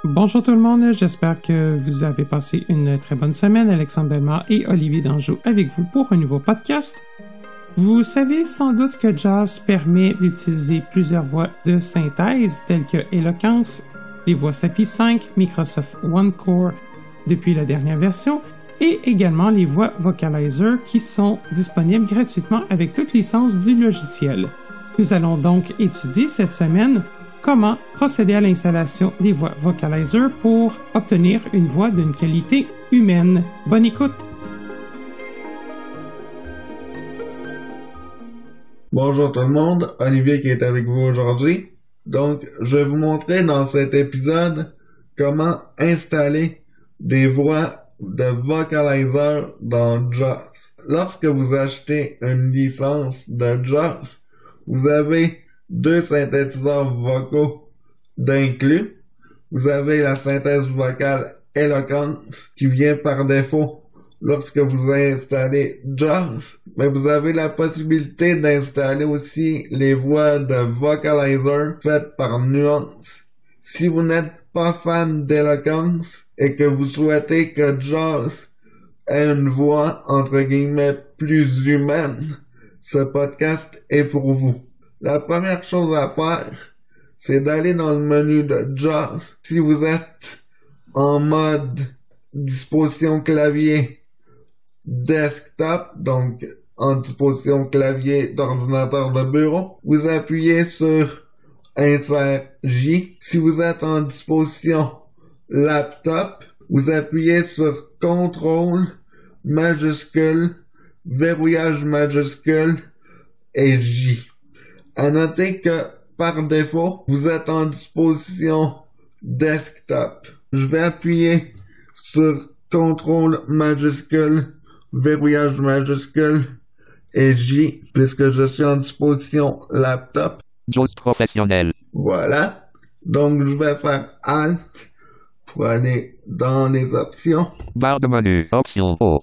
Bonjour tout le monde, j'espère que vous avez passé une très bonne semaine. Alexandre Bellemare et Olivier Danjou avec vous pour un nouveau podcast. Vous savez sans doute que Jaws permet d'utiliser plusieurs voix de synthèse telles que Eloquence, les voix SAPI 5, Microsoft OneCore depuis la dernière version et également les voix Vocalizer qui sont disponibles gratuitement avec toute licence du logiciel. Nous allons donc étudier cette semaine comment procéder à l'installation des voix Vocalizer pour obtenir une voix d'une qualité humaine. Bonne écoute! Bonjour tout le monde, Olivier qui est avec vous aujourd'hui. Donc, je vais vous montrer dans cet épisode comment installer des voix de Vocalizer dans JAWS. Lorsque vous achetez une licence de JAWS, vous avez deux synthétiseurs vocaux d'inclus. Vous avez la synthèse vocale Eloquence qui vient par défaut lorsque vous installez JAWS, mais vous avez la possibilité d'installer aussi les voix de Vocalizer faites par Nuance. Si vous n'êtes pas fan d'Eloquence et que vous souhaitez que JAWS ait une voix entre guillemets plus humaine, ce podcast est pour vous. La première chose à faire, c'est d'aller dans le menu de JAWS. Si vous êtes en mode disposition clavier desktop, donc en disposition clavier d'ordinateur de bureau, vous appuyez sur Insert J. Si vous êtes en disposition laptop, vous appuyez sur CTRL majuscule, verrouillage majuscule et J. À noter que, par défaut, vous êtes en disposition desktop. Je vais appuyer sur CTRL majuscule, verrouillage majuscule et J, puisque je suis en disposition laptop. JAWS professionnel. Voilà. Donc, je vais faire Alt pour aller dans les options. Barre de menu, option O.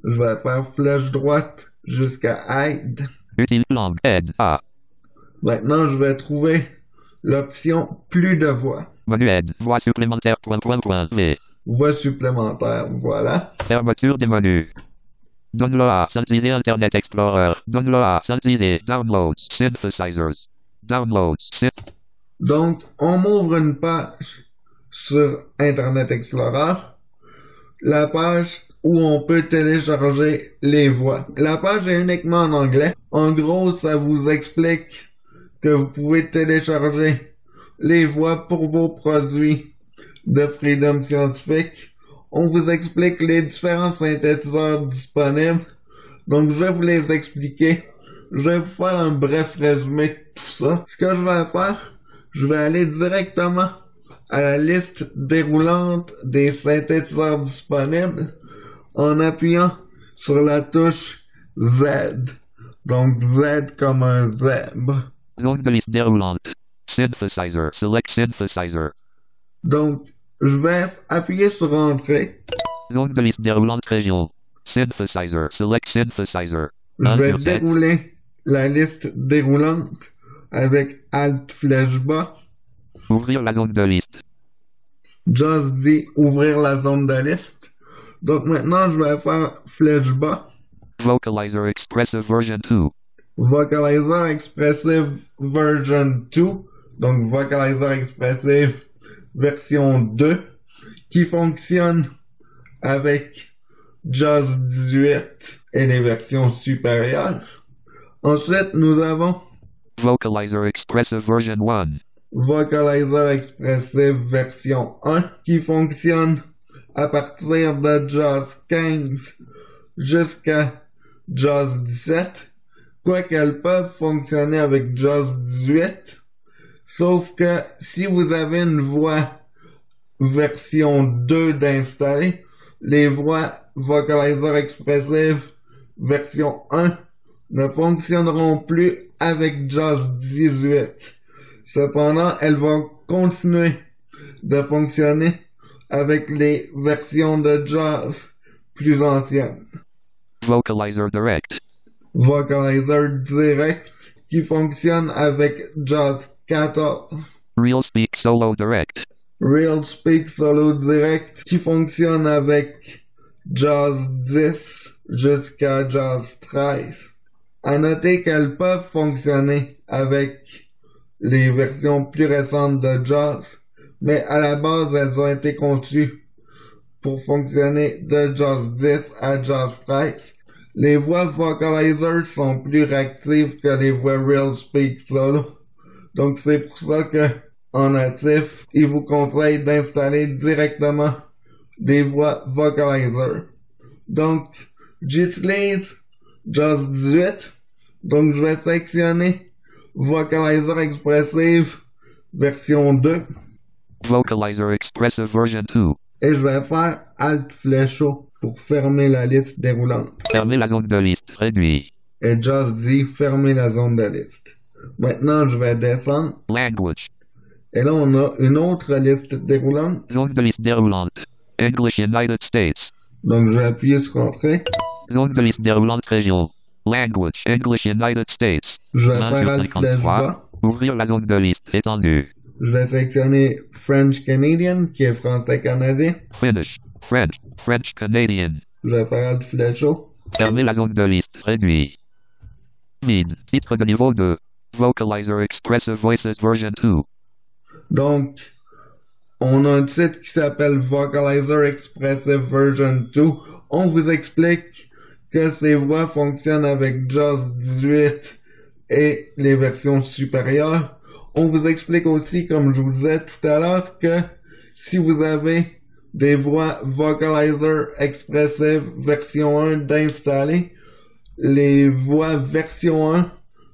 Je vais faire flèche droite jusqu'à Aide. Utile langue, aide, A. Maintenant, je vais trouver l'option plus de voix. Menu aide, voix supplémentaire, V. Voix supplémentaire, voilà. Fermeture des menus. Donne-le à synthétiser Internet Explorer. Donne-le à synthétiser Downloads, Synthesizers. Downloads, Donc, on m'ouvre une page sur Internet Explorer. La page où on peut télécharger les voix. La page est uniquement en anglais. En gros, ça vous explique que vous pouvez télécharger les voix pour vos produits de Freedom Scientifique. On vous explique les différents synthétiseurs disponibles. Donc, je vais vous les expliquer. Je vais vous faire un bref résumé de tout ça. Ce que je vais faire, je vais aller directement à la liste déroulante des synthétiseurs disponibles en appuyant sur la touche Z. Donc, Z comme un zèbre. Zone de liste déroulante. Synthesizer. Select synthesizer. Donc, je vais appuyer sur Entrée. Zone de liste déroulante région. Synthesizer. Select synthesizer. Je vais dérouler la liste déroulante avec Alt flèche bas. Ouvrir la zone de liste. JAWS dit ouvrir la zone de liste. Donc maintenant, je vais faire flèche bas. Vocalizer Expressive version 2. Vocalizer Expressive version 2. Donc Vocalizer Expressive version 2 qui fonctionne avec JAWS 18 et les versions supérieures. Ensuite, nous avons Vocalizer Expressive version 1. Vocalizer Expressive version 1 qui fonctionne à partir de JAWS 15 jusqu'à JAWS 17, quoiqu'elles peuvent fonctionner avec JAWS 18, sauf que si vous avez une voix version 2 d'installer, les voix Vocalizer Expressive version 1 ne fonctionneront plus avec JAWS 18. Cependant, elles vont continuer de fonctionner avec les versions de JAWS plus anciennes. Vocalizer Direct. Vocalizer Direct qui fonctionne avec JAWS 14. RealSpeak Solo Direct. RealSpeak Solo Direct qui fonctionne avec JAWS 10 jusqu'à JAWS 13. À noter qu'elles peuvent fonctionner avec les versions plus récentes de JAWS, mais à la base, elles ont été conçues pour fonctionner de JAWS 10 à JAWS 13. Les voix Vocalizer sont plus réactives que les voix RealSpeak Solo. Donc c'est pour ça que, en natif, il vous conseille d'installer directement des voix Vocalizer. Donc, j'utilise JAWS 18. Donc je vais sélectionner Vocalizer Expressive version 2. Vocalizer Expressive version 2. Et je vais faire Alt flèche O pour fermer la liste déroulante. Fermer la zone de liste. Réduit. Et JAWS dit fermer la zone de liste. Maintenant, je vais descendre. Language. Et là, on a une autre liste déroulante. Zone de liste déroulante. English United States. Donc, je vais appuyer sur Entrée. Zone de liste déroulante région. Language English United States. Je vais faire Alt flèche bas. Ouvrir la zone de liste étendue. Je vais sélectionner French Canadian, qui est français canadien. Finish. French. French Canadian. Je vais faire Alt flèche O. Fermer la zone de liste. Réduit. Vide. Titre de niveau 2. Vocalizer Expressive Voices version 2. Donc, on a un titre qui s'appelle Vocalizer Expressive version 2. On vous explique que ces voix fonctionnent avec JAWS 18 et les versions supérieures. On vous explique aussi, comme je vous disais tout à l'heure, que si vous avez des voix Vocalizer Expressive version 1 d'installer, les voix version 1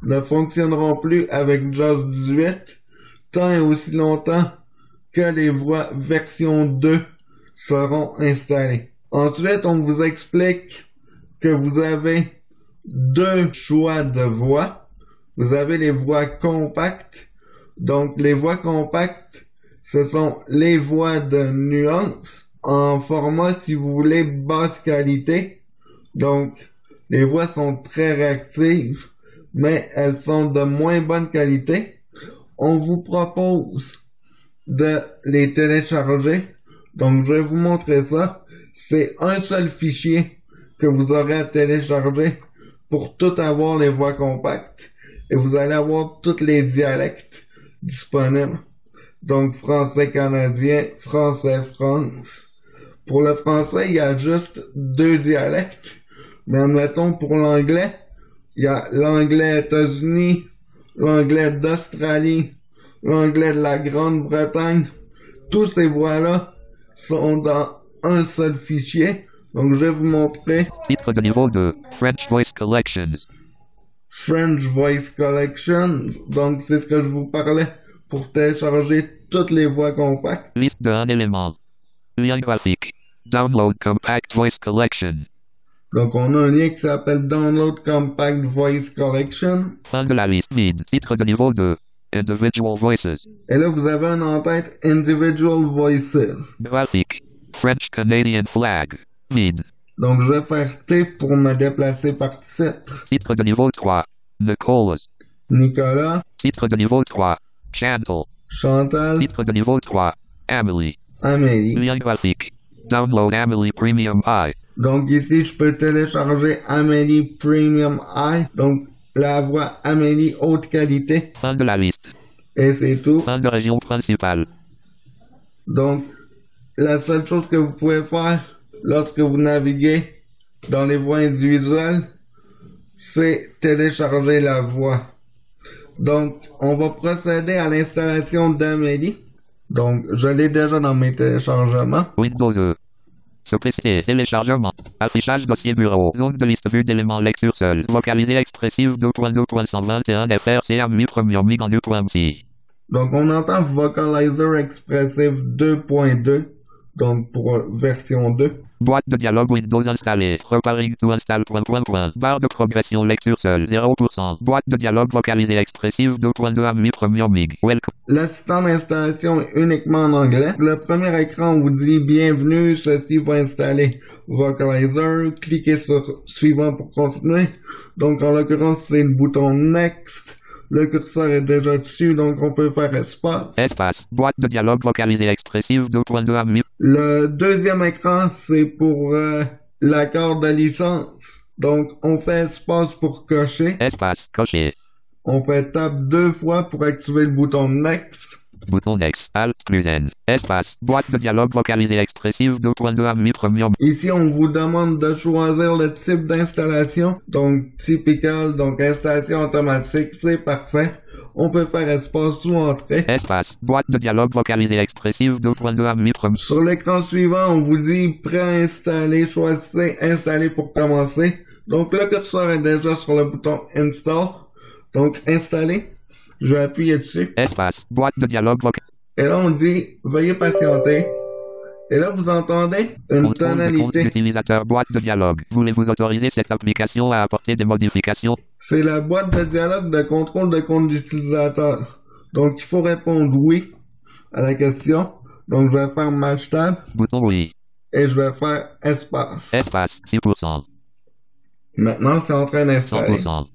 ne fonctionneront plus avec JAWS 18 tant et aussi longtemps que les voix version 2 seront installées. Ensuite, on vous explique que vous avez deux choix de voix. Vous avez les voix compactes. Donc, les voix compactes, ce sont les voix de nuance en format, si vous voulez, basse qualité. Donc, les voix sont très réactives, mais elles sont de moins bonne qualité. On vous propose de les télécharger. Donc, je vais vous montrer ça. C'est un seul fichier que vous aurez à télécharger pour tout avoir les voix compactes. Et vous allez avoir tous les dialectes disponibles. Donc, français canadien, français France. Pour le français, il y a juste 2 dialectes. Mais admettons, pour l'anglais, il y a l'anglais États-Unis, l'anglais d'Australie, l'anglais de la Grande-Bretagne. Tous ces voix-là sont dans un seul fichier. Donc, je vais vous montrer. Titre de niveau 2. French Voice Collections. French Voice Collections. Donc, c'est ce que je vous parlais pour télécharger toutes les voix compactes. Liste de 1 élément. Lien graphique. Download Compact Voice Collection. Donc, on a un lien qui s'appelle Download Compact Voice Collection. Fin de la liste vide. Titre de niveau 2. Individual Voices. Et là, vous avez en en-tête Individual Voices. Graphique. French Canadian Flag. Vide. Donc, je vais faire T pour me déplacer par titre. Titre de niveau 3. Nicolas. Nicolas. Titre de niveau 3. Chantal. Chantal. Titre de niveau 3. Amélie. Amélie. Lien graphique. Download Amélie Premium Eye. Donc, ici, je peux télécharger Amélie Premium Eye. Donc, la voix Amélie haute qualité. Fin de la liste. Et c'est tout. Fin de région principale. Donc, la seule chose que vous pouvez faire lorsque vous naviguez dans les voix individuelles, c'est télécharger la voix. Donc, on va procéder à l'installation d'Amélie. Donc, je l'ai déjà dans mes téléchargements. Windows E. Simplicité, téléchargement. Affichage dossier bureau. Zone de liste vue d'éléments lecture seule. Vocalisé expressif 2.2.121 FRC 8 Premium MIG en 2.6. Donc, on entend Vocalizer Expressive 2.2. Donc, pour version 2. Boîte de dialogue Windows installée. Preparing to install. Barre de progression lecture seule 0%. Boîte de dialogue vocalisée expressive 2.2 à 8 Premium MIG. Welcome. L'assistant d'installation est uniquement en anglais. Le premier écran vous dit bienvenue, ceci va installer Vocalizer. Cliquez sur suivant pour continuer. Donc, en l'occurrence, c'est le bouton Next. Le curseur est déjà dessus, donc on peut faire espace. Espace. Boîte de dialogue vocalisée expressive 2.2 AMI. Le deuxième écran, c'est pour l'accord de licence. Donc, on fait espace pour cocher. Espace. Cocher. On fait tape 2 fois pour activer le bouton Next. Bouton Next. Alt plus N. Espace. Boîte de dialogue vocalisée expressive 2.2 AMI premier. Ici, on vous demande de choisir le type d'installation. Donc, typical, donc installation automatique, c'est parfait. On peut faire espace ou entrée. Espace. Boîte de dialogue vocalisée expressive 2.2 AMI premier. Sur l'écran suivant, on vous dit préinstaller. Choisissez installer pour commencer. Donc, le curseur est déjà sur le bouton Install. Donc, installer. Je vais appuyer dessus. Espace. Boîte de dialogue vocalisée. Et là, on dit veuillez patienter. Et là, vous entendez une tonalité. Compte d'utilisateur boîte de dialogue. Voulez-vous autoriser cette application à apporter des modifications? C'est la boîte de dialogue de contrôle de compte d'utilisateur. Donc, il faut répondre oui à la question. Donc, je vais faire Match Tab. Bouton oui. Et je vais faire espace. Espace. 6%. Maintenant, c'est en train d'installer. 100%.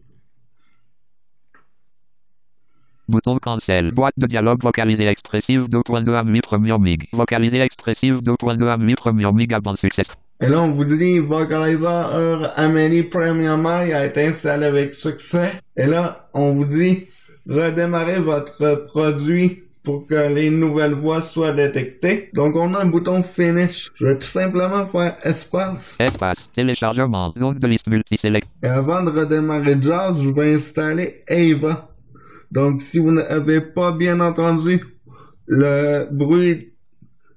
Bouton cancel. Boîte de dialogue vocalisée expressive 2.2 AMI premier MIG. Vocalisée expressive 2.2 AMI premier MIG avant succès. Et là, on vous dit Vocalizer Amelie Premium I a été installé avec succès. Et là, on vous dit redémarrer votre produit pour que les nouvelles voix soient détectées. Donc, on a un bouton Finish. Je vais tout simplement faire espace. Espace. Téléchargement. Zone de liste multiselect. Et avant de redémarrer Jaws, je vais installer Ava. Donc, si vous n'avez pas bien entendu le bruit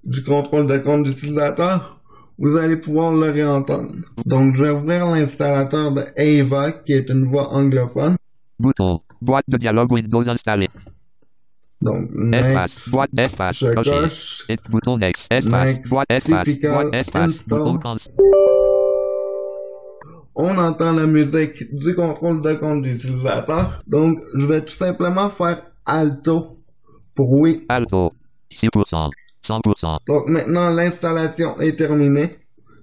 du contrôle de compte d'utilisateur, vous allez pouvoir le réentendre. Donc, je vais ouvrir l'installateur de Ava, qui est une voix anglophone. Bouton. Boîte de dialogue Windows installée. Donc, espace. Boîte d'espace. je Coché. coche. Et bouton Next. Espace. Next. Boîte espace. Typical. Boîte espace. Install. Bouton cancel. On entend la musique du contrôle de compte d'utilisateur. Donc, je vais tout simplement faire Alto pour oui. Alto. 6%. 100%. Donc, maintenant, l'installation est terminée.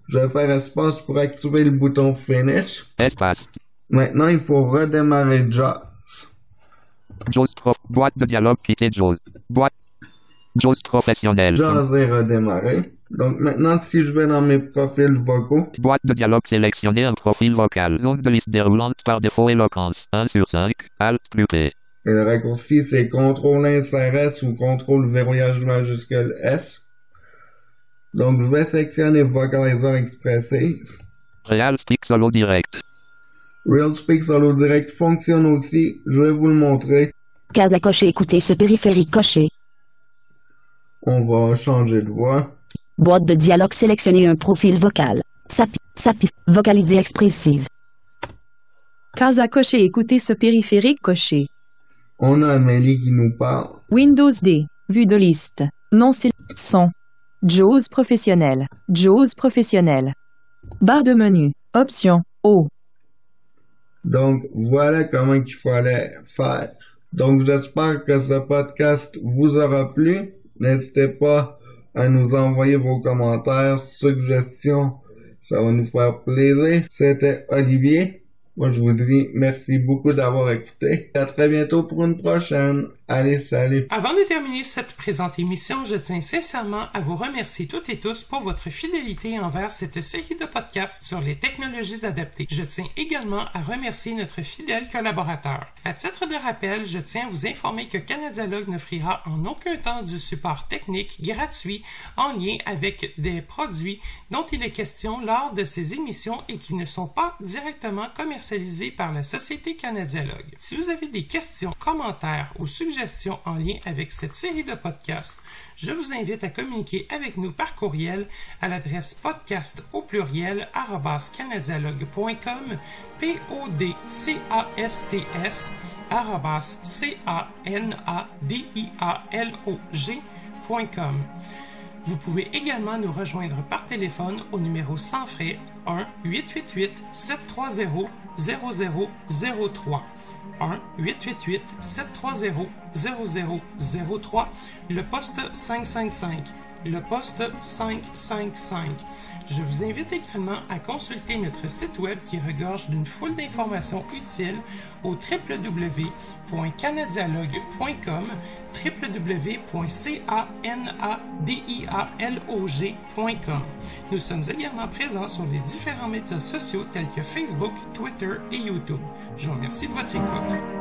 Je vais faire espace pour activer le bouton Finish. Espace. Maintenant, il faut redémarrer Jaws. Jaws Pro. Boîte de dialogue quitter Jaws. Boîte. Jaws professionnel. Jaws est redémarré. Donc maintenant, si je vais dans mes profils vocaux, boîte de dialogue sélectionner un profil vocal. Zone de liste déroulante par défaut éloquence. 1 sur 5. Alt plus P. Et le raccourci, c'est CTRL insert S ou CTRL verrouillage majuscule S. Donc je vais sélectionner Vocalizer Expressive. Real Speak Solo Direct. Real Speak Solo Direct fonctionne aussi. Je vais vous le montrer. Case à cocher, écoutez ce périphérique coché. On va changer de voix. Boîte de dialogue, sélectionner un profil vocal. SAPI, vocalisée expressive. Case à cocher, écoutez ce périphérique coché. On a Amélie qui nous parle. Windows D, vue de liste. Non son. JAWS professionnel. JAWS professionnel. Barre de menu. Option O. Donc voilà comment il fallait faire. Donc j'espère que ce podcast vous aura plu. N'hésitez pas à nous envoyer vos commentaires, suggestions. Ça va nous faire plaisir. C'était Olivier. Moi, je vous dis merci beaucoup d'avoir écouté. À très bientôt pour une prochaine. Allez, salut. Avant de terminer cette présente émission, je tiens sincèrement à vous remercier toutes et tous pour votre fidélité envers cette série de podcasts sur les technologies adaptées. Je tiens également à remercier notre fidèle collaborateur. À titre de rappel, je tiens à vous informer que Canadialogue n'offrira en aucun temps du support technique gratuit en lien avec des produits dont il est question lors de ces émissions et qui ne sont pas directement commercialisés par la Société Canadialogue. Si vous avez des questions, commentaires ou suggestions en lien avec cette série de podcasts, je vous invite à communiquer avec nous par courriel à l'adresse podcast@canadialogue.com podcast@canadialogue.com. Vous pouvez également nous rejoindre par téléphone au numéro sans frais 1-888-730-0003. 1-888-730-0003, le poste 555. le poste 555. Je vous invite également à consulter notre site web qui regorge d'une foule d'informations utiles au www.canadialogue.com, www.canadialog.com. Nous sommes également présents sur les différents médias sociaux tels que Facebook, Twitter et YouTube. Je vous remercie de votre écoute.